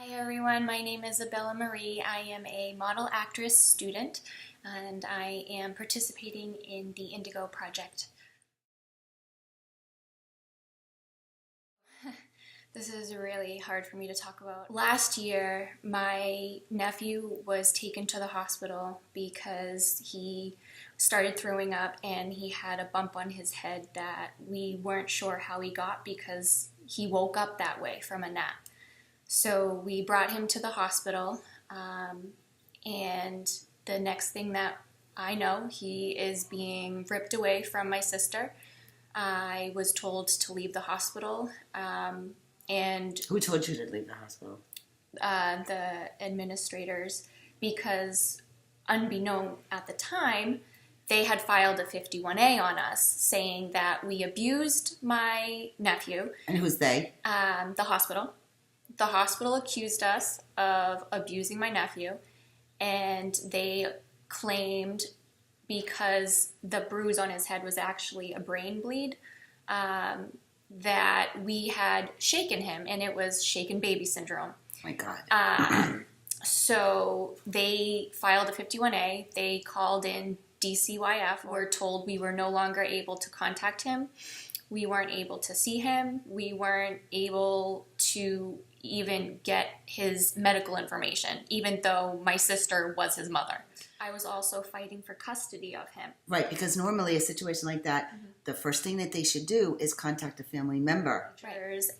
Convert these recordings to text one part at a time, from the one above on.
Hi everyone, my name is Abella Marie. I am a model actress student and I am participating in the Indigo project. This is really hard for me to talk about. Last year, my nephew was taken to the hospital because he started throwing up and he had a bump on his head that we weren't sure how he got because he woke up that way from a nap. So we brought him to the hospital, and the next thing that I know, he is being ripped away from my sister. I was told to leave the hospital, and Who told you to leave the hospital? the administrators, because unbeknown at the time, they had filed a 51A on us saying that we abused my nephew. And who's they? The hospital. The hospital accused us of abusing my nephew, and they claimed because the bruise on his head was actually a brain bleed, that we had shaken him, and it was shaken baby syndrome. My God. So they filed a 51A. They called in DCYF. We're told we were no longer able to contact him. We weren't able to see him. We weren't able to even get his medical information, even though my sister was his mother. I was also fighting for custody of him. Right, because normally a situation like that, the first thing that they should do is contact a family member.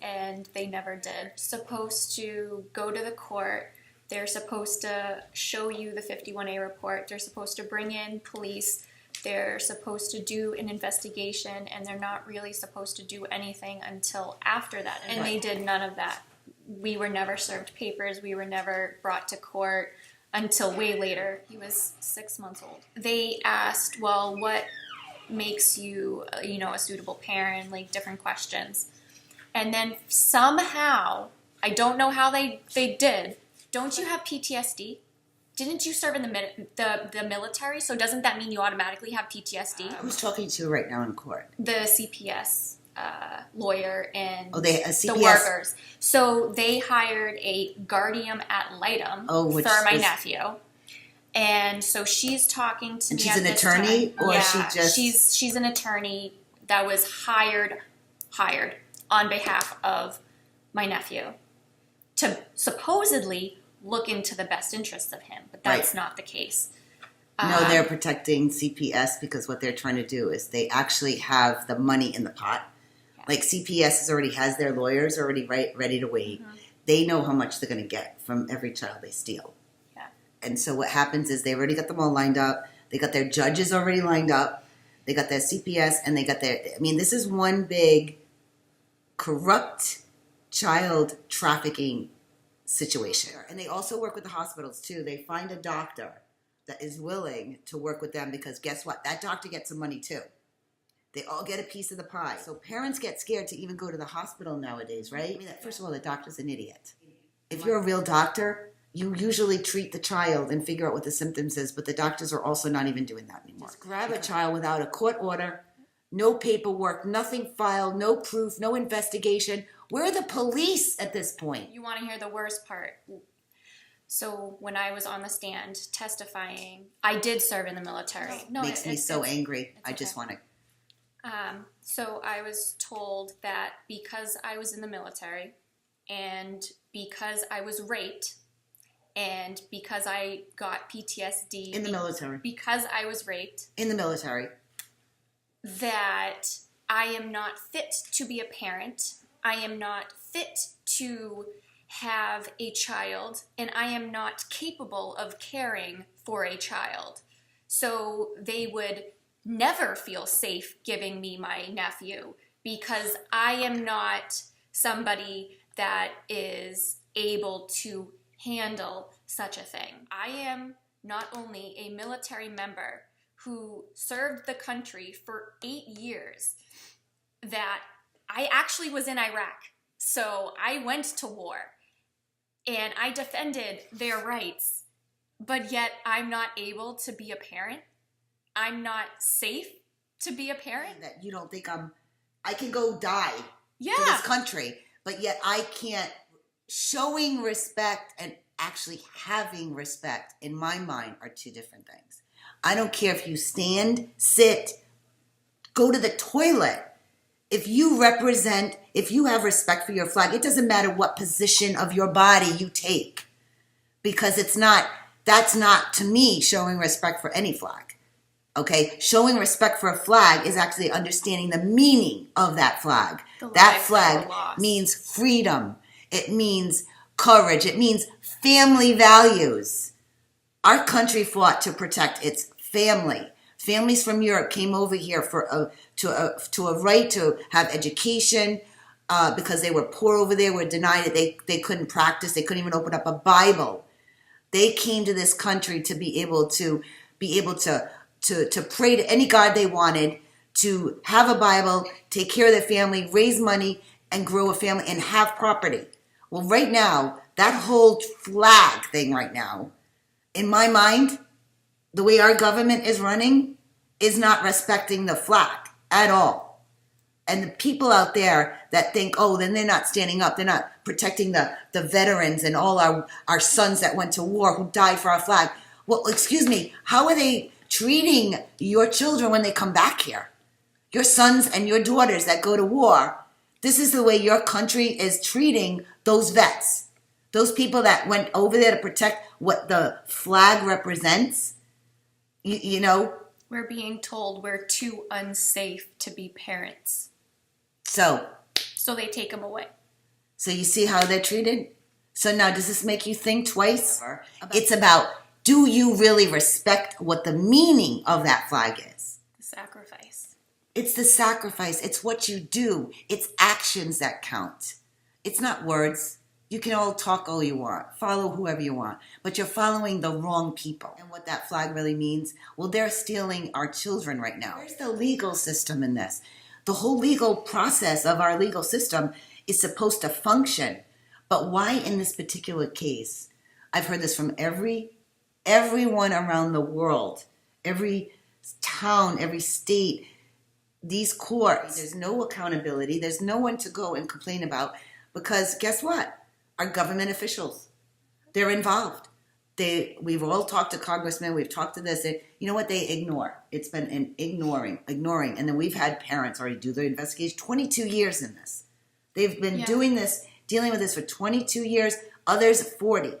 And they never did. Supposed to go to the court. They're supposed to show you the 51A report. They're supposed to bring in police. They're supposed to do an investigation, and they're not really supposed to do anything until after that. And they did none of that. We were never served papers. We were never brought to court until way later. He was 6 months old. They asked, well, what makes you, a suitable parent, like different questions. And then somehow, I don't know how they did, don't you have PTSD? Didn't you serve in the military? So doesn't that mean you automatically have PTSD? Who's talking to you right now in court? The CPS lawyer and CPS. the workers. So they hired a guardian ad litem for my nephew. And so she's talking to me. She's an attorney, or she's an attorney that was hired on behalf of my nephew to supposedly look into the best interests of him, but that's not the case. No, they're protecting CPS because what they're trying to do is they actually have the money in the pot. Yeah. Like CPS already has their lawyers already ready to wait. Mm-hmm. They know how much they're going to get from every child they steal. Yeah. And so what happens is they already got them all lined up. They got their judges already lined up. They got their CPS, and they got this is one big corrupt child trafficking situation. And they also work with the hospitals too. They find a doctor that is willing to work with them because guess what? That doctor gets some money too. They all get a piece of the pie. So parents get scared to even go to the hospital nowadays, right? I mean, first of all, the doctor's an idiot. If you're a real doctor, you usually treat the child and figure out what the symptoms is, but the doctors are also not even doing that anymore. Just grab a child without a court order, no paperwork, nothing filed, no proof, no investigation. We're the police at this point. You want to hear the worst part? So when I was on the stand testifying, I did serve in the military. No, makes me so angry. I just want to. So I was told that because I was in the military and because I was raped and because I got PTSD. In the military. Because I was raped. In the military. That I am not fit to be a parent. I am not fit to have a child, and I am not capable of caring for a child. So they would never feel safe giving me my nephew because I am not somebody that is able to handle such a thing. I am not only a military member who served the country for 8 years, that I actually was in Iraq. So I went to war and I defended their rights, but yet I'm not able to be a parent. I'm not safe to be a parent. That you don't think I can go die for this country, but yet I can't showing respect and actually having respect, in my mind, are two different things. I don't care if you stand, sit, go to the toilet. If you have respect for your flag, it doesn't matter what position of your body you take, because that's not, to me, showing respect for any flag. Okay? Showing respect for a flag is actually understanding the meaning of that flag. That flag means freedom. It means courage. It means family values. Our country fought to protect its family. Families from Europe came over here to a right to have education, because they were poor over there, were denied it. They couldn't practice. They couldn't even open up a Bible. They came to this country to be able to pray to any God they wanted, to have a Bible, take care of their family, raise money, and grow a family, and have property. Well, right now, that whole flag thing right now, in my mind, the way our government is running, is not respecting the flag at all. And the people out there that think, oh, then they're not standing up, they're not protecting the veterans and all our sons that went to war who died for our flag. Well, excuse me, how are they treating your children when they come back here? Your sons and your daughters that go to war. This is the way your country is treating those vets. Those people that went over there to protect what the flag represents. You know? We're being told we're too unsafe to be parents. So they take them away. So you see how they're treated? So now, does this make you think twice? It's about, do you really respect what the meaning of that flag is? The sacrifice. It's the sacrifice. It's what you do. It's actions that count. It's not words. You can all talk all you want, follow whoever you want, but you're following the wrong people. And what that flag really means, well, they're stealing our children right now. Where's the legal system in this? The whole legal process of our legal system is supposed to function. But why in this particular case? I've heard this from everyone around the world, every town, every state, these courts. There's no accountability. There's no one to go and complain about, because guess what? Our government officials, they're involved. We've all talked to congressmen. We've talked to this. You know what? They ignore. It's been an ignoring. And then we've had parents already do their investigation. 22 years in this. They've been doing this, dealing with this for 22 years. Others, 40.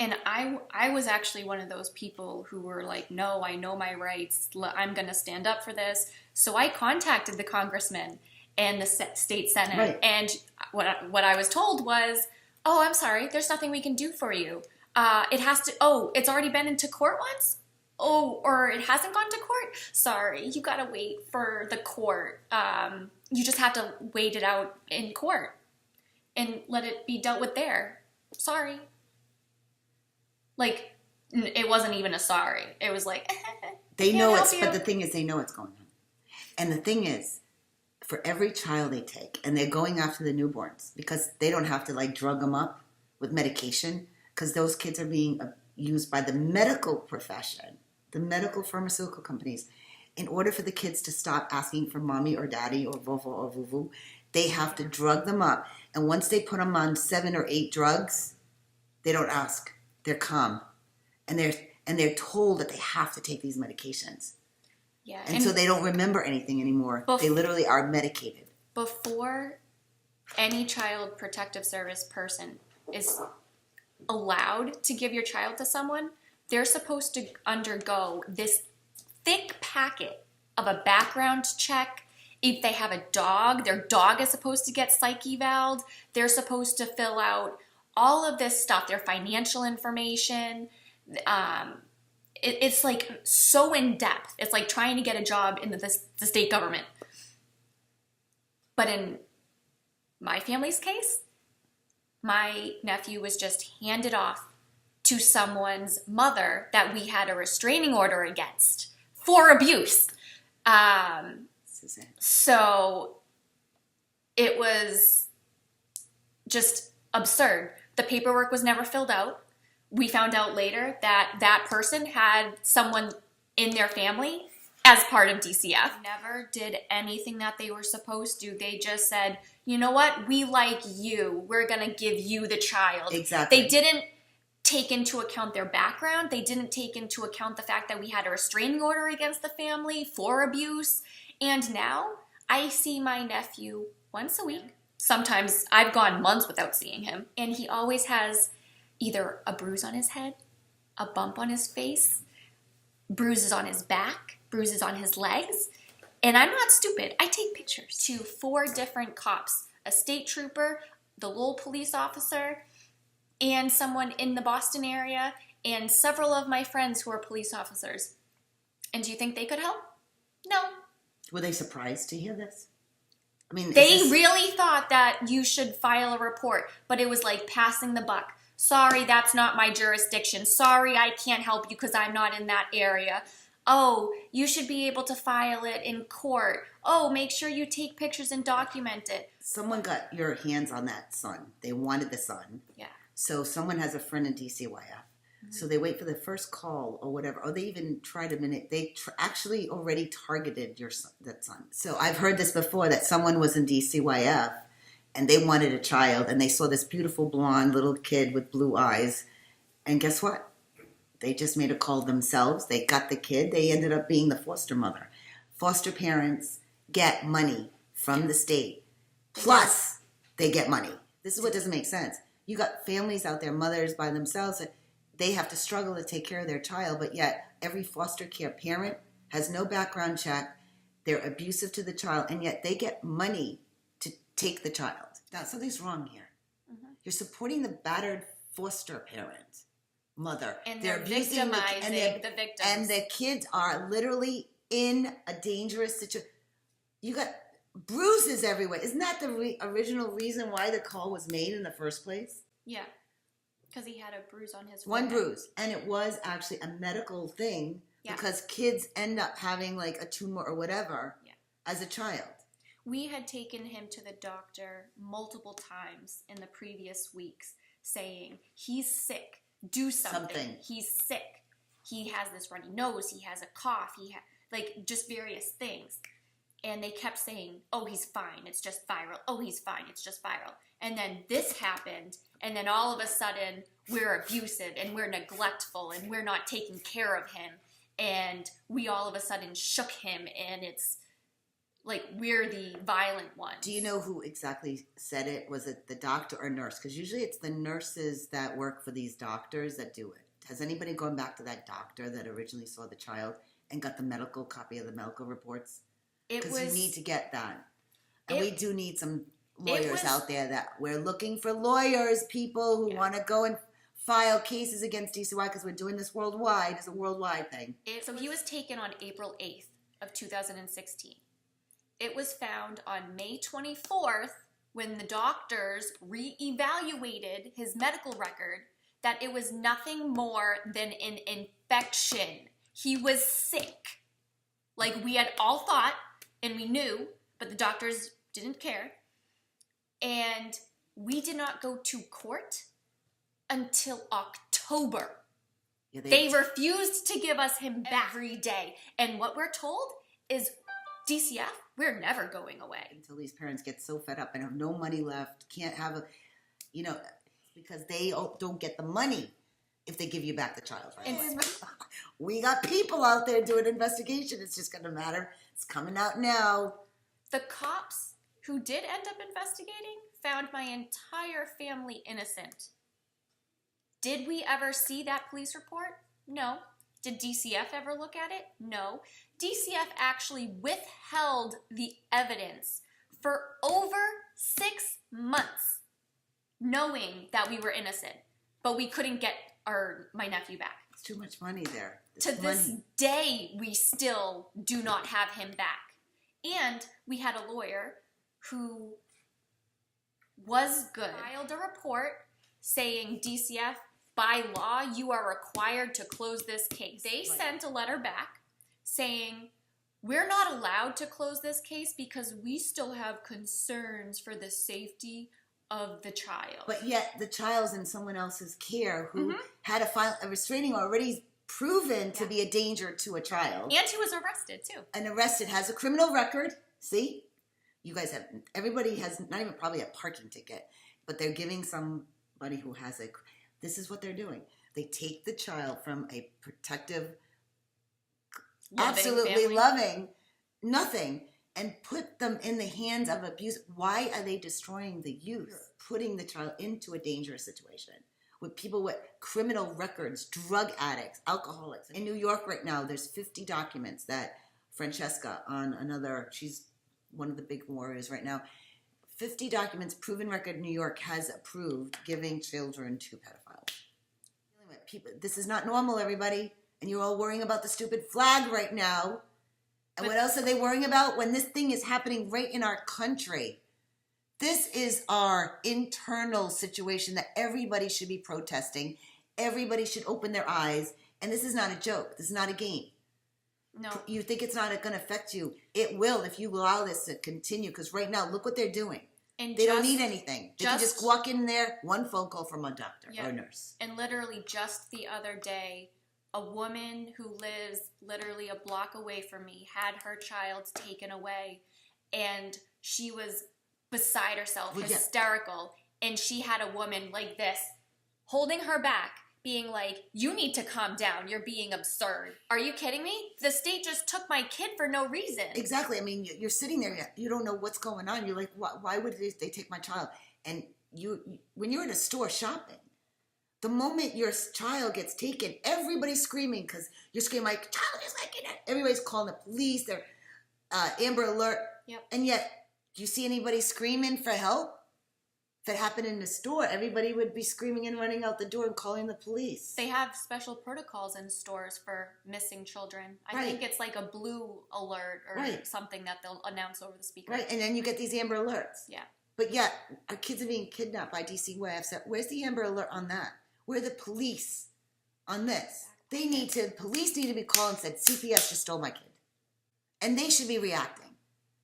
And I was actually one of those people who were like, no, I know my rights. I'm going to stand up for this. So I contacted the congressman and the state senate. Right. And what I was told was, oh, I'm sorry, there's nothing we can do for you. It's already been into court once? Oh, or it hasn't gone to court? Sorry, you gotta wait for the court. You just have to wait it out in court and let it be dealt with there. Sorry. Like, it wasn't even a sorry. It was like, they know it's, but the thing is, they know what's going on. And the thing is, for every child they take, and they're going after the newborns because they don't have to like drug them up with medication, because those kids are being used by the medical profession, the medical pharmaceutical companies. In order for the kids to stop asking for mommy or daddy or vovo or vuvu, they have to drug them up. And once they put them on 7 or 8 drugs, they don't ask. They're calm. And they're told that they have to take these medications. Yeah, and so they don't remember anything anymore. They literally are medicated. Before any child protective service person is allowed to give your child to someone, they're supposed to undergo this thick packet of a background check. If they have a dog, their dog is supposed to get psych eval'd. They're supposed to fill out all of this stuff, their financial information. It's like so in depth. It's like trying to get a job in the state government. But in my family's case, my nephew was just handed off to someone's mother that we had a restraining order against for abuse. So it was just absurd. The paperwork was never filled out. We found out later that that person had someone in their family as part of DCF. Never did anything that they were supposed to. They just said, you know what? We like you. We're going to give you the child. Exactly. They didn't take into account their background. They didn't take into account the fact that we had a restraining order against the family for abuse. And now I see my nephew once a week. Sometimes I've gone months without seeing him. And he always has either a bruise on his head, a bump on his face, bruises on his back, bruises on his legs. And I'm not stupid. I take pictures to 4 different cops, a state trooper, the Lowell police officer, and someone in the Boston area, and several of my friends who are police officers. And do you think they could help? No. Were they surprised to hear this? I mean, they really thought that you should file a report, but it was like passing the buck. Sorry, that's not my jurisdiction. Sorry, I can't help you because I'm not in that area. Oh, you should be able to file it in court. Oh, make sure you take pictures and document it. Someone got your hands on that son. They wanted the son. Yeah. So someone has a friend in DCYF. Mm-hmm. So they wait for the first call or whatever, or they even try to minute. They actually already targeted that son. So I've heard this before, that someone was in DCYF and they wanted a child, and they saw this beautiful blonde little kid with blue eyes. And guess what? They just made a call themselves. They got the kid. They ended up being the foster mother. Foster parents get money from the state. Plus, they get money. This is what doesn't make sense. You got families out there, mothers by themselves. They have to struggle to take care of their child, but yet every foster care parent has no background check. They're abusive to the child, and yet they get money to take the child. Now, something's wrong here. Mm-hmm. You're supporting the battered foster parent, mother. And they're victimizing the victims. And the kids are literally in a dangerous situation. You got bruises everywhere. Isn't that the original reason why the call was made in the first place? Yeah, because he had a bruise on his forehead. One bruise. And it was actually a medical thing, because kids end up having like a tumor or whatever as a child. We had taken him to the doctor multiple times in the previous weeks saying, he's sick, do something. He's sick. He has this runny nose. He has a cough. Just various things. And they kept saying, oh, he's fine. It's just viral. Oh, he's fine. It's just viral. And then this happened. And then all of a sudden, we're abusive and we're neglectful and we're not taking care of him. And we all of a sudden shook him, and it's like we're the violent ones. Do you know who exactly said it? Was it the doctor or nurse? Because usually it's the nurses that work for these doctors that do it. Has anybody gone back to that doctor that originally saw the child and got the copy of the medical reports? Because you need to get that. And we do need some lawyers out there that we're looking for lawyers, people who want to go and file cases against DCY, because we're doing this worldwide. It's a worldwide thing. So he was taken on April 8th of 2016. It was found on May 24th, when the doctors re-evaluated his medical record, that it was nothing more than an infection. He was sick. Like we had all thought, and we knew, but the doctors didn't care. And we did not go to court until October. Yeah, they refused to give us him back every day. And what we're told is, DCF, we're never going away. Until these parents get so fed up and have no money left, can't have because they don't get the money if they give you back the child, right? We got people out there doing investigation. It's just going to matter. It's coming out now. The cops who did end up investigating found my entire family innocent. Did we ever see that police report? No. Did DCF ever look at it? No. DCF actually withheld the evidence for over 6 months, knowing that we were innocent, but we couldn't get my nephew back. It's too much money there. This day, we still do not have him back. And we had a lawyer who was good. Filed a report saying, DCF, by law, you are required to close this case. They sent a letter back saying, we're not allowed to close this case because we still have concerns for the safety of the child. But yet the child's in someone else's care who had a restraining order already proven to be a danger to a child. And he was arrested, too. And arrested, has a criminal record. See? You guys have, everybody has not even probably a parking ticket, but they're giving somebody who has this is what they're doing. They take the child from a protective, absolutely family. loving, nothing, and put them in the hands of abuse. Why are they destroying the youth? Putting the child into a dangerous situation with people with criminal records, drug addicts, alcoholics. In New York right now, there's 50 documents that Francesca she's one of the big warriors right now, 50 documents, proven record New York has approved giving children to pedophiles. People, this is not normal, everybody. And you're all worrying about the stupid flag right now. And what else are they worrying about when this thing is happening right in our country? This is our internal situation that everybody should be protesting. Everybody should open their eyes. And this is not a joke. This is not a game. No. You think it's not going to affect you. It will if you allow this to continue. Because right now, look what they're doing. And they don't need anything. They can just walk in there, one phone call from a doctor or a nurse. And literally just the other day, a woman who lives literally a block away from me had her child taken away. And she was beside herself, hysterical. And she had a woman like this, holding her back, being like, you need to calm down. You're being absurd. Are you kidding me? The state just took my kid for no reason. Exactly. I mean, you're sitting there. You don't know what's going on. You're like, why would they take my child? And when you're in a store shopping, the moment your child gets taken, everybody's screaming because you're screaming like, child is like, everybody's calling the police. They're Amber Alert. Yep. And yet, do you see anybody screaming for help? If it happened in the store, everybody would be screaming and running out the door and calling the police. They have special protocols in stores for missing children. I think it's like a blue alert or something that they'll announce over the speaker. Right, and then you get these Amber Alerts. Yeah. But yet, our kids are being kidnapped by DCYF. So where's the Amber Alert on that? Where are the police on this? Police need to be called and said, CPS just stole my kid. And they should be reacting.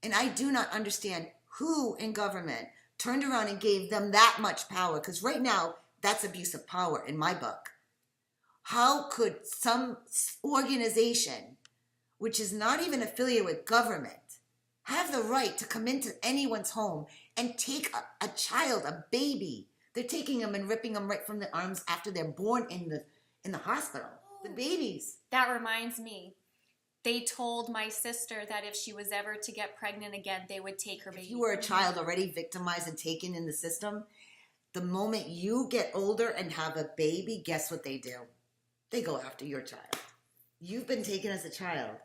And I do not understand who in government turned around and gave them that much power, because right now, that's abuse of power in my book. How could some organization, which is not even affiliated with government, have the right to come into anyone's home and take a child, a baby? They're taking them and ripping them right from the arms after they're born in the hospital. The babies. That reminds me. They told my sister that if she was ever to get pregnant again, they would take her baby. If you were a child already victimized and taken in the system, the moment you get older and have a baby, guess what they do? They go after your child. You've been taken as a child.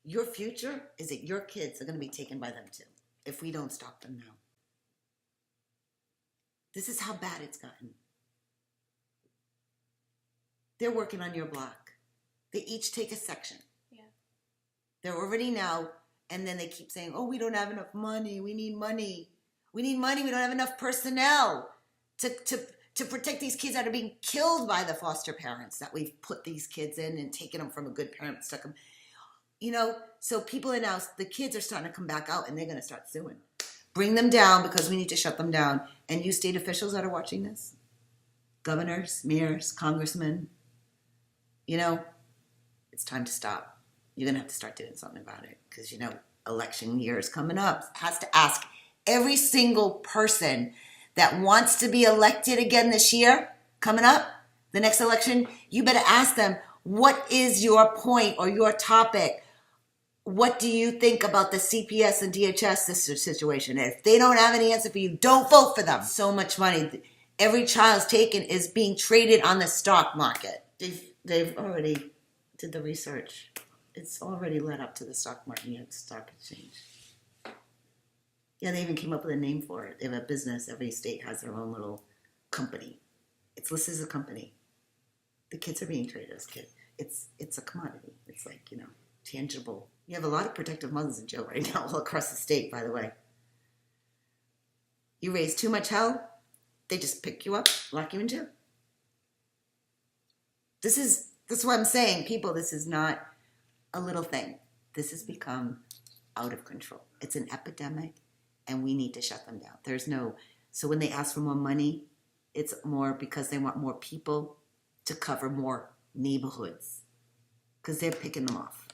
Your future is that your kids are going to be taken by them too, if we don't stop them now. This is how bad it's gotten. They're working on your block. They each take a section. They're already now, and then they keep saying, oh, we don't have enough money. We need money. We need money. We don't have enough personnel to protect these kids that are being killed by the foster parents that we've put these kids in and taken them from a good parent, stuck them. So people are now, the kids are starting to come back out, and they're going to start suing. Bring them down because we need to shut them down. And you state officials that are watching this, governors, mayors, congressmen, it's time to stop. You're going to have to start doing something about it because, election year is coming up. Has to ask every single person that wants to be elected again this year, coming up, the next election, you better ask them, what is your point or your topic? What do you think about the CPS and DHS situation? If they don't have any answer for you, don't vote for them. So much money. Every child's taken is being traded on the stock market. They've already did the research. It's already led up to the stock market, the stock exchange. Yeah, they even came up with a name for it. They have a business. Every state has their own little company. It's listed as a company. The kids are being traded as kids. It's a commodity. It's like, tangible. You have a lot of protective mothers in jail right now all across the state, by the way. You raise too much hell, they just pick you up, lock you in jail. This is what I'm saying, people. This is not a little thing. This has become out of control. It's an epidemic, and we need to shut them down. So when they ask for more money, it's more because they want more people to cover more neighborhoods because they're picking them off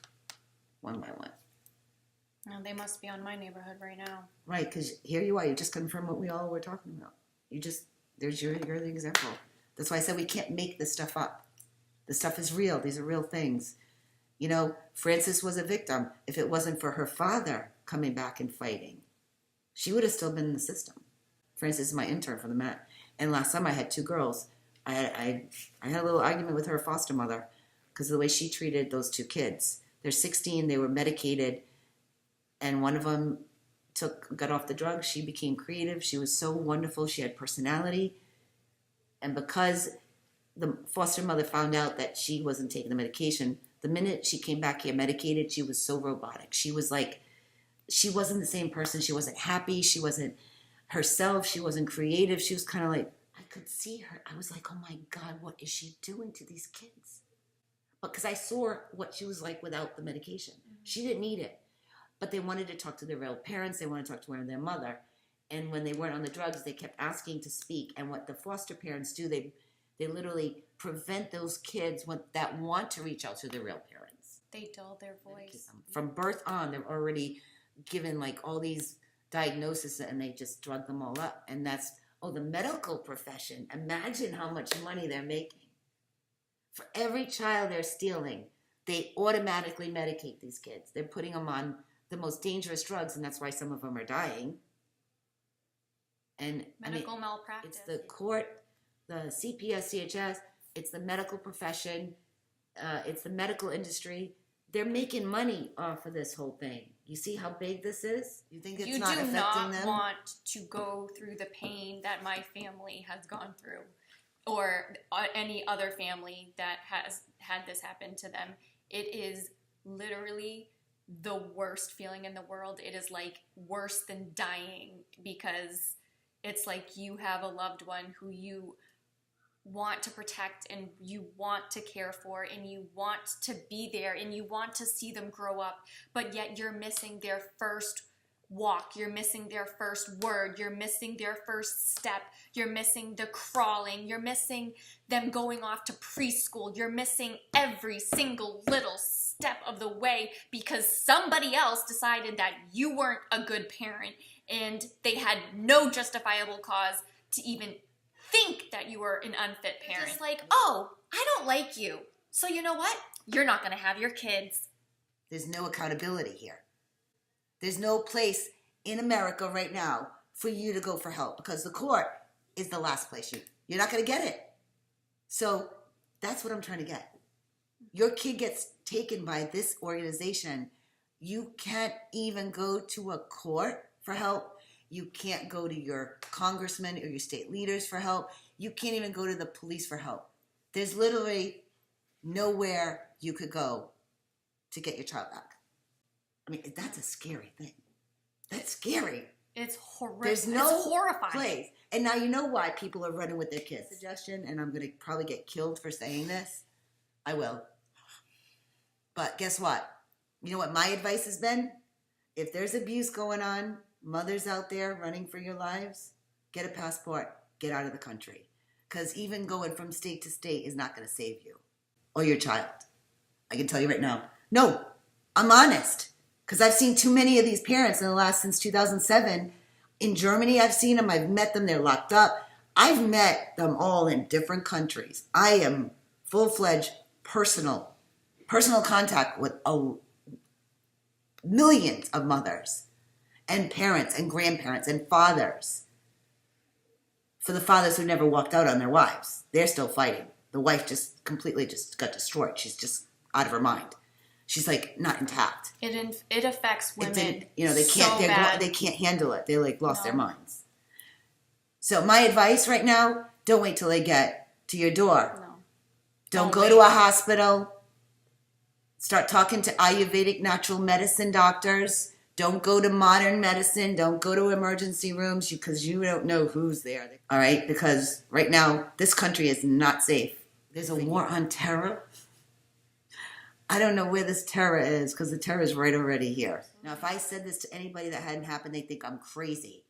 one by one. No, they must be on my neighborhood right now. Right, because here you are. You just confirmed what we all were talking about. You're the example. That's why I said we can't make this stuff up. This stuff is real. These are real things. You know, Frances was a victim. If it wasn't for her father coming back and fighting, she would have still been in the system. Frances is my intern for the Met. And last time I had 2 girls. I had a little argument with her foster mother because of the way she treated those 2 kids. They're 16. They were medicated. And one of them got off the drugs. She became creative. She was so wonderful. She had personality. And because the foster mother found out that she wasn't taking the medication, the minute she came back here medicated, she was so robotic. She was like, she wasn't the same person. She wasn't happy. She wasn't herself. She wasn't creative. She was kind of like, I could see her. I was like, oh my God, what is she doing to these kids? Because I saw what she was like without the medication. She didn't need it. But they wanted to talk to their real parents. They wanted to talk to their mother. And when they weren't on the drugs, they kept asking to speak. And what the foster parents do, they literally prevent those kids that want to reach out to their real parents. They dull their voice. From birth on, they're already given like all these diagnoses and they just drug them all up. And that's, the medical profession. Imagine how much money they're making. For every child they're stealing, they automatically medicate these kids. They're putting them on the most dangerous drugs, and that's why some of them are dying. And medical malpractice. It's the court, the CPS, CHS, it's the medical profession, it's the medical industry. They're making money off of this whole thing. You see how big this is? You think it's not affecting them? You do not want to go through the pain that my family has gone through, or any other family that has had this happen to them. It is literally the worst feeling in the world. It is like worse than dying, because it's like you have a loved one who you want to protect and you want to care for and you want to be there and you want to see them grow up, but yet you're missing their first walk, you're missing their first word, you're missing their first step, you're missing the crawling, you're missing them going off to preschool, you're missing every single little step of the way because somebody else decided that you weren't a good parent and they had no justifiable cause to even think that you were an unfit parent. It's like, oh, I don't like you, so you know what? You're not going to have your kids. There's no accountability here. There's no place in America right now for you to go for help because the court is the last place you're not going to get it. So that's what I'm trying to get. Your kid gets taken by this organization. You can't even go to a court for help. You can't go to your congressman or your state leaders for help. You can't even go to the police for help. There's literally nowhere you could go to get your child back. I mean, that's a scary thing. That's scary. It's horrific. There's no it's horrifying place. And now you know why people are running with their kids. Suggestion, and I'm going to probably get killed for saying this. I will. But guess what? You know what my advice has been? If there's abuse going on, mothers out there running for your lives, get a passport. Get out of the country. Because even going from state to state is not going to save you or your child. I can tell you right now. No, I'm honest. Because I've seen too many of these parents since 2007. In Germany, I've seen them. I've met them. They're locked up. I've met them all in different countries. I am full-fledged personal contact with millions of mothers and parents and grandparents and fathers. For the fathers who never walked out on their wives, they're still fighting. The wife just completely got destroyed. She's just out of her mind. She's like not intact. It affects women. They can't. They can't handle it. They lost their minds. So my advice right now: don't wait till they get to your door. No. Don't go to a hospital. Start talking to Ayurvedic natural medicine doctors. Don't go to modern medicine. Don't go to emergency rooms because you don't know who's there. All right, because right now this country is not safe. There's a war on terror. I don't know where this terror is because the terror is right already here. Now, if I said this to anybody that hadn't happened, they think I'm crazy,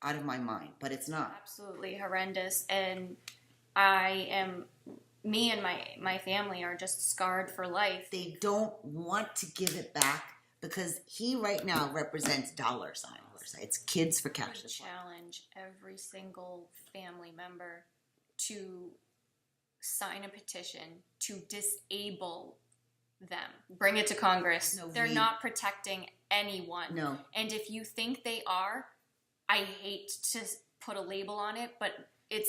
out of my mind, but it's not. Absolutely horrendous, and I am me and my family are just scarred for life. They don't want to give it back because he right now represents dollar signs. It's kids for cash. I challenge every single family member to sign a petition to disable them. Bring it to Congress. No, they're not protecting anyone. No. And if you think they are, I hate to put a label on it, but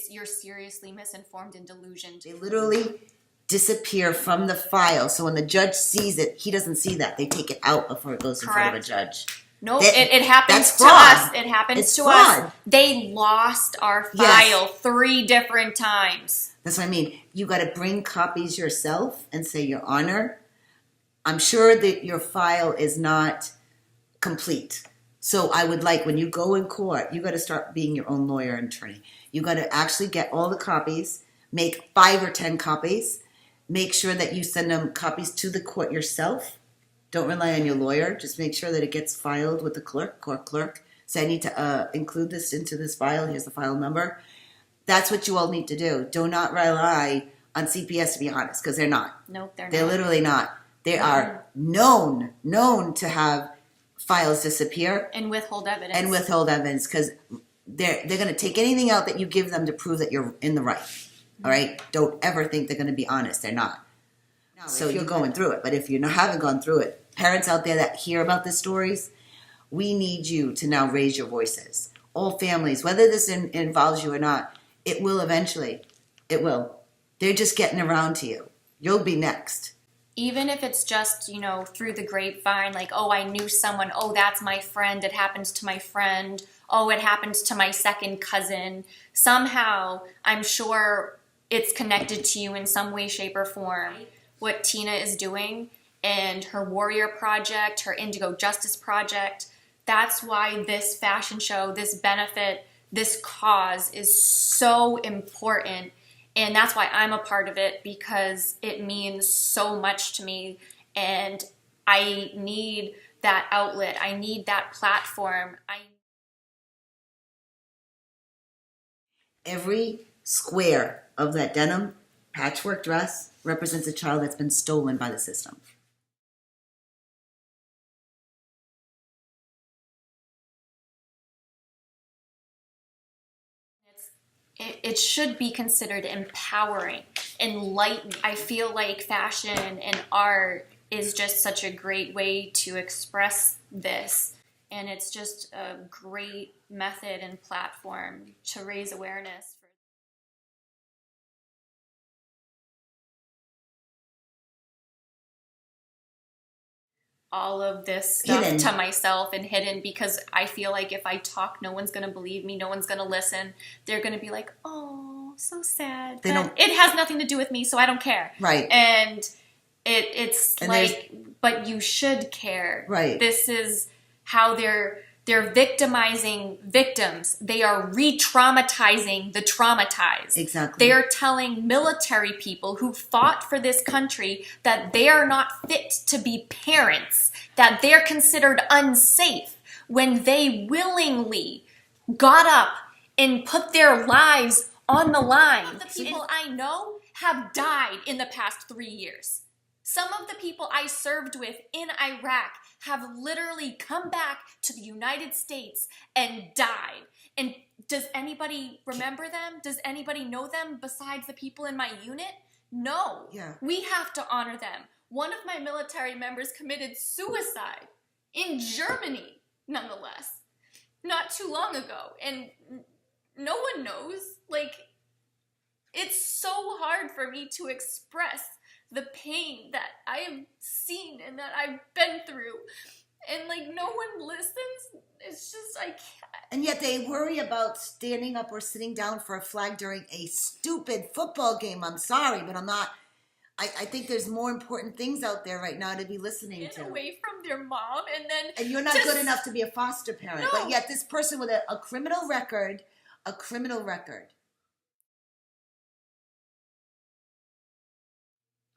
you're seriously misinformed and delusioned. They literally disappear from the file. So when the judge sees it, he doesn't see that. They take it out before it goes in front of a judge. No, it happens to us. It happens to us. They lost our file 3 different times. That's what I mean. You got to bring copies yourself and say, Your Honor, I'm sure that your file is not complete. So I would like, when you go in court, you got to start being your own lawyer and attorney. You got to actually get all the copies, make 5 or 10 copies, make sure that you send them copies to the court yourself. Don't rely on your lawyer. Just make sure that it gets filed with the court clerk. Say, I need to include this into this file. Here's the file number. That's what you all need to do. Do not rely on CPS, to be honest, because they're not. Nope, they're not. They're literally not. They are known to have files disappear. And withhold evidence. Because they're going to take anything out that you give them to prove that you're in the right. All right? Don't ever think they're going to be honest. They're not. No, so you're going through it. But if you haven't gone through it, parents out there that hear about these stories, we need you to now raise your voices. All families, whether this involves you or not, it will eventually. It will. They're just getting around to you. You'll be next. Even if it's just, through the grapevine, like, oh, I knew someone, oh, that's my friend, it happens to my friend, oh, it happens to my second cousin. Somehow, I'm sure it's connected to you in some way, shape, or form. What Tina is doing and her Warrior Project, her Indigo Justice Project, that's why this fashion show, this benefit, this cause is so important. And that's why I'm a part of it, because it means so much to me. And I need that outlet. I need that platform. Every square of that denim patchwork dress represents a child that's been stolen by the system. It should be considered empowering, enlightening. I feel like fashion and art is just such a great way to express this. And it's just a great method and platform to raise awareness. All of this stuff hidden to myself and hidden, because I feel like if I talk, no one's going to believe me. No one's going to listen. They're going to be like, oh, so sad. But it has nothing to do with me, so I don't care. Right. And it's like, but you should care. Right. This is how they're victimizing victims. They are re-traumatizing the traumatized. Exactly. They are telling military people who fought for this country that they are not fit to be parents, that they're considered unsafe, when they willingly got up and put their lives on the line. The people I know have died in the past 3 years. Some of the people I served with in Iraq have literally come back to the United States and died. And does anybody remember them? Does anybody know them besides the people in my unit? No. Yeah. We have to honor them. One of my military members committed suicide in Germany, nonetheless, not too long ago. And no one knows. Like, it's so hard for me to express the pain that I have seen and that I've been through. And, like, no one listens. It's just, I can't. And yet they worry about standing up or sitting down for a flag during a stupid football game. I'm sorry, but I'm not. I think there's more important things out there right now to be listening to. Away from their mom, and you're not good enough to be a foster parent. No. But yet this person with a criminal record,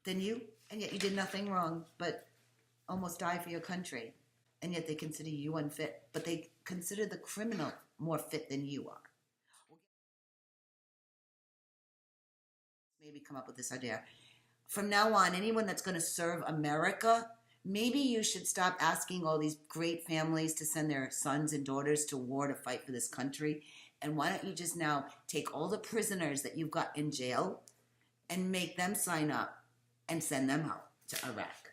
than you, and yet you did nothing wrong but almost die for your country, and yet they consider you unfit, but they consider the criminal more fit than you are. maybe come up with this idea. From now on, anyone that's going to serve America, maybe you should stop asking all these great families to send their sons and daughters to war to fight for this country. And why don't you just now take all the prisoners that you've got in jail and make them sign up and send them out to Iraq?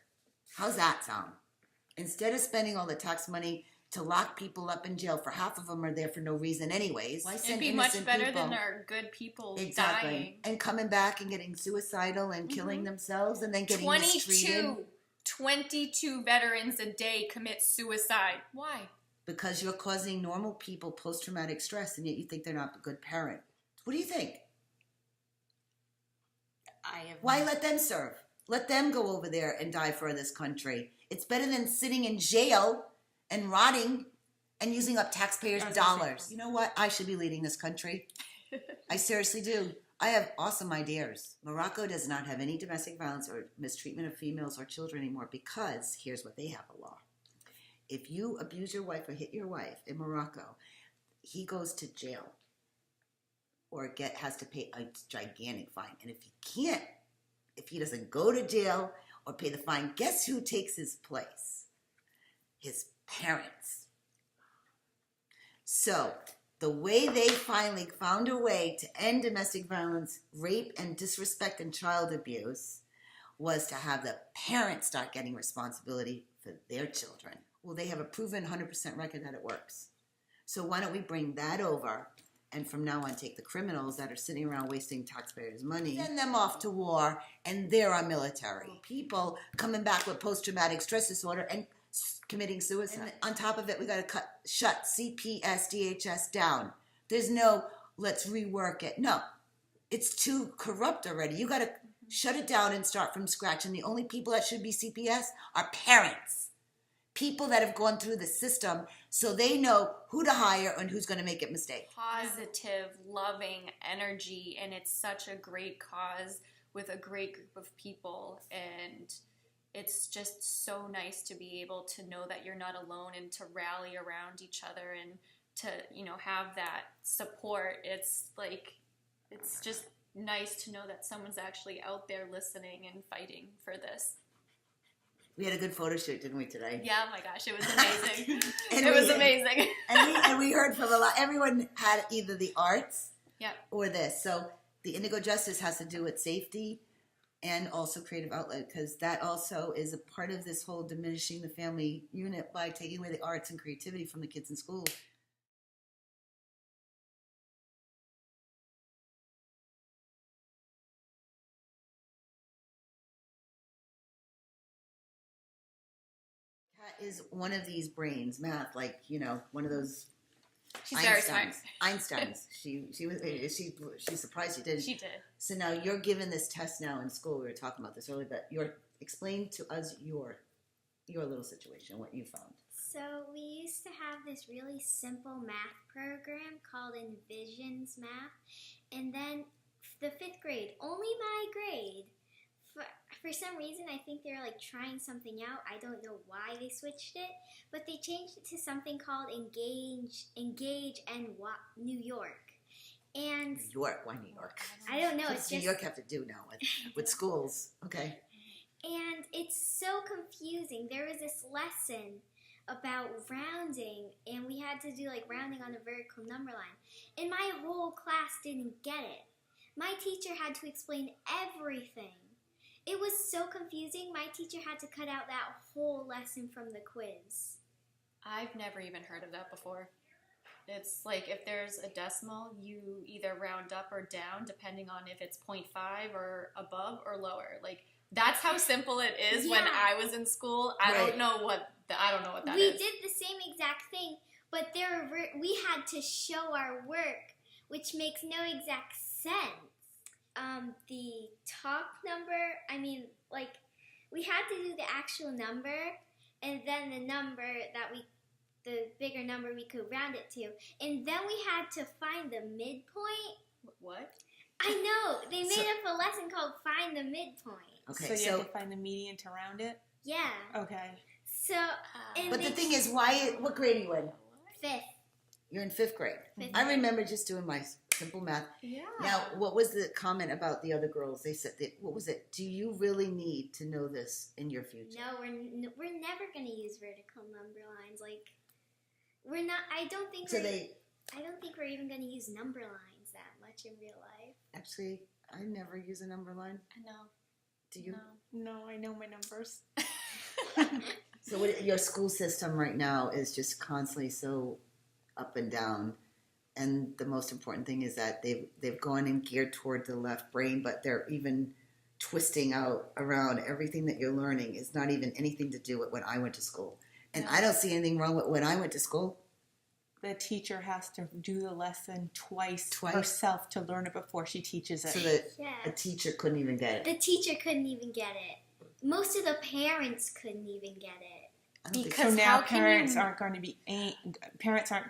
How's that sound? Instead of spending all the tax money to lock people up in jail, for half of them are there for no reason anyways. Why send It'd be innocent much better people? than our good people Exactly. dying. And coming back and getting suicidal and killing themselves and then getting mistreated. 22 veterans a day commit suicide. Why? Because you're causing normal people post-traumatic stress and yet you think they're not a good parent. What do you think? Why let them serve? Let them go over there and die for this country. It's better than sitting in jail and rotting and using up taxpayers' dollars. You know what? I should be leading this country. I seriously do. I have awesome ideas. Morocco does not have any domestic violence or mistreatment of females or children anymore because here's what they have a law. If you abuse your wife or hit your wife in Morocco, he goes to jail or has to pay a gigantic fine. And if he doesn't go to jail or pay the fine, guess who takes his place? His parents. So the way they finally found a way to end domestic violence, rape, and disrespect and child abuse was to have the parents start getting responsibility for their children. Well, they have a proven 100% record that it works. So why don't we bring that over and from now on take the criminals that are sitting around wasting taxpayers' money, send them off to war, and they're our military. People coming back with post-traumatic stress disorder and committing suicide. And on top of it, we got to shut CPS, DHS down. There's no, let's rework it. No, it's too corrupt already. You got to shut it down and start from scratch. And the only people that should be CPS are parents. People that have gone through the system so they know who to hire and who's going to make a mistake. Positive, loving energy, and it's such a great cause with a great group of people, and it's just so nice to be able to know that you're not alone and to rally around each other and to, have that support. It's just nice to know that someone's actually out there listening and fighting for this. We had a good photo shoot, didn't we, today? Yeah, oh my gosh, it was amazing. It was amazing. And we heard from a lot. Everyone had either the arts or this. So the Indigo Justice has to do with safety and also creative outlet, because that also is a part of this whole diminishing the family unit by taking away the arts and creativity from the kids in school. Kat is one of these brains, math, one of those. She's very smart. Einstein's. She's surprised you did. She did. So now you're given this test now in school. We were talking about this earlier, but explain to us your little situation, what you found. So we used to have this really simple math program called Envisions Math, and then the 5th grade, only my grade. For some reason, I think they're trying something out. I don't know why they switched it, but they changed it to something called Engage and New York. And New York? Why New York? I don't know. It's New York have to do now with schools. Okay. And it's so confusing. There was this lesson about rounding, and we had to do rounding on a vertical number line. And my whole class didn't get it. My teacher had to explain everything. It was so confusing, my teacher had to cut out that whole lesson from the quiz. I've never even heard of that before. It's if there's a decimal, you either round up or down depending on if it's 0.5 or above or lower. That's how simple it is when I was in school. I don't know what that is. We did the same exact thing, but we had to show our work, which makes no exact sense. The top number, we had to do the actual number, and then the bigger number we could round it to. And then we had to find the midpoint. What? I know. They made up a lesson called Find the Midpoint. Okay, so you have to find the median to round it? Yeah. Okay. So, but the thing is, what grade are you in? 5th. You're in 5th grade. Fifth I remember just doing my simple math. Yeah. Now, what was the comment about the other girls? They said, what was it? Do you really need to know this in your future? No, we're never going to use vertical number lines. Like, we're not. I don't think we're even going to use number lines that much in real life. Actually, I never use a number line. I know. Do you? No, I know my numbers. So your school system right now is just constantly so up and down. And the most important thing is that they've gone and geared toward the left brain, but they're even twisting out around everything that you're learning is not even anything to do with when I went to school. And I don't see anything wrong with when I went to school. The teacher has to do the lesson twice herself to learn it before she teaches it. So that a teacher couldn't even get it. The teacher couldn't even get it. Most of the parents couldn't even get it. Because so now parents aren't going to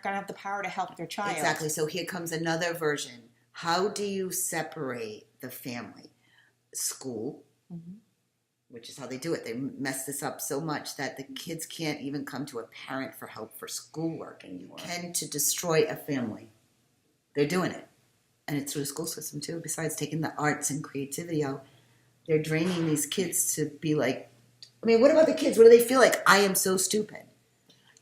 have the power to help their child. Exactly. So here comes another version. How do you separate the family? School, which is how they do it. They mess this up so much that the kids can't even come to a parent for help for schoolwork anymore. Tend to destroy a family. They're doing it. And it's through the school system too. Besides taking the arts and creativity out, they're draining these kids to be like, I mean, what about the kids? What do they feel like? I am so stupid.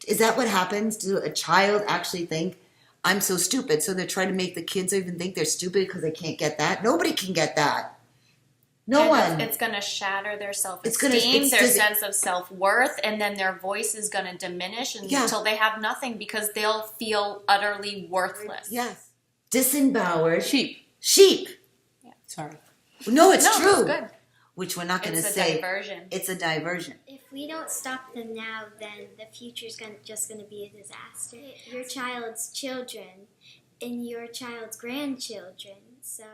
Is that what happens? Do a child actually think, I'm so stupid? So they're trying to make the kids even think they're stupid because they can't get that? Nobody can get that. No one. It's going to shatter their self-esteem, their sense of self-worth, and then their voice is going to diminish until they have nothing because they'll feel utterly worthless. Yes. Disempowered. Sheep. Yeah. Sorry. No, it's true. It's good. Which we're not going to say. It's a diversion. It's a diversion. If we don't stop them now, then the future's just going to be a disaster. Your child's children and your child's grandchildren, so...